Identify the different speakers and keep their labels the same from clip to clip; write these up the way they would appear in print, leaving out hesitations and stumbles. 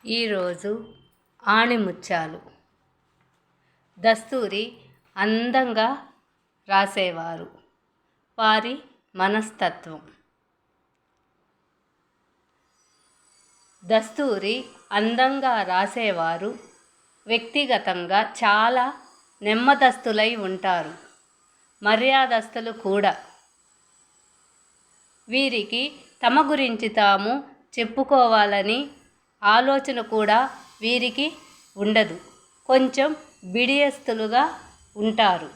Speaker 1: ఈరోజు ఆణిముత్యాలు. దస్తూరి అందంగా రాసేవారు. వారి మనస్తత్వం. దస్తూరి అందంగా రాసేవారు వ్యక్తిగతంగా చాలా నెమ్మదస్తులై ఉంటారు. మర్యాదస్తులు కూడా. వీరికి తమ గురించి తాము చెప్పుకోవాలని ఆలోచన కూడా వీరికి ఉండదు. కొంచెం బిడియస్తులుగా ఉంటారు.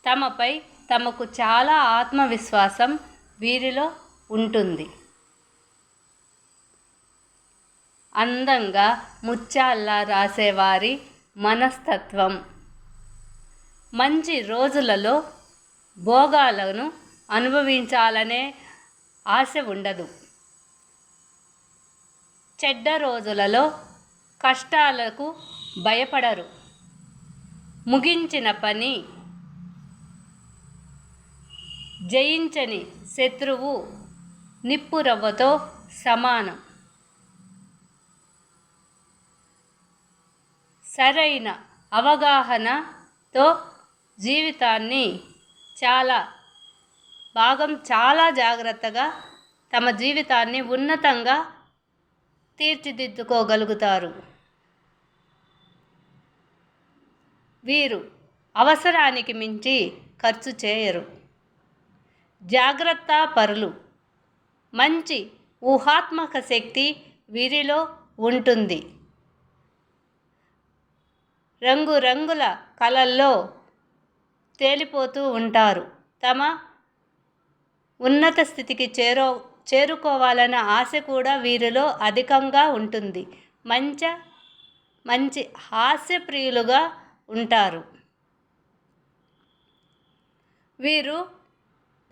Speaker 1: తమపై తమకు చాలా ఆత్మవిశ్వాసం వీరిలో ఉంటుంది. అందంగా ముత్యాల్లా రాసేవారి మనస్తత్వం. మంచి రోజులలో భోగాలను అనుభవించాలనే ఆశ ఉండదు. చెడ్డ రోజులలో కష్టాలకు భయపడరు. ముగించిన పని జయించని శత్రువు నిప్పురవ్వతో సమానం. సరైన అవగాహనతో జీవితాన్ని చాలా జాగ్రత్తగా తమ జీవితాన్ని ఉన్నతంగా తీర్చిదిద్దుకోగలుగుతారు. వీరు అవసరానికి మించి ఖర్చు చేయరు. జాగ్రత్త పరులు. మంచి ఊహాత్మక శక్తి వీరిలో ఉంటుంది. రంగురంగుల కళల్లో తేలిపోతూ ఉంటారు. తమ ఉన్నత స్థితికి చేరుకోవాలన్న ఆశ కూడా వీరిలో అధికంగా ఉంటుంది. మంచి హాస్యప్రియులుగా ఉంటారు. వీరు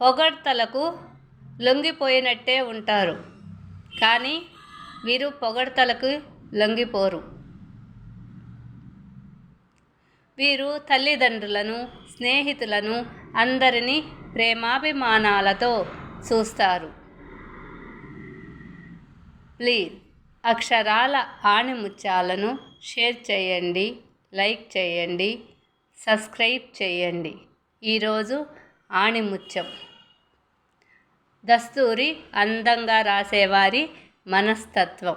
Speaker 1: పొగడ్తలకు లొంగిపోయినట్టే ఉంటారు. కానీ వీరు పొగడ్తలకు లొంగిపోరు. వీరు తల్లిదండ్రులను, స్నేహితులను అందరినీ ప్రేమాభిమానాలతో చూస్తారు. ప్లీజ్ అక్షరాల ఆణిముత్యాలను షేర్ చేయండి, లైక్ చేయండి, సబ్స్క్రైబ్ చేయండి. ఈరోజు ఆణిముత్యం. దస్తూరి అందంగా రాసేవారి మనస్తత్వం.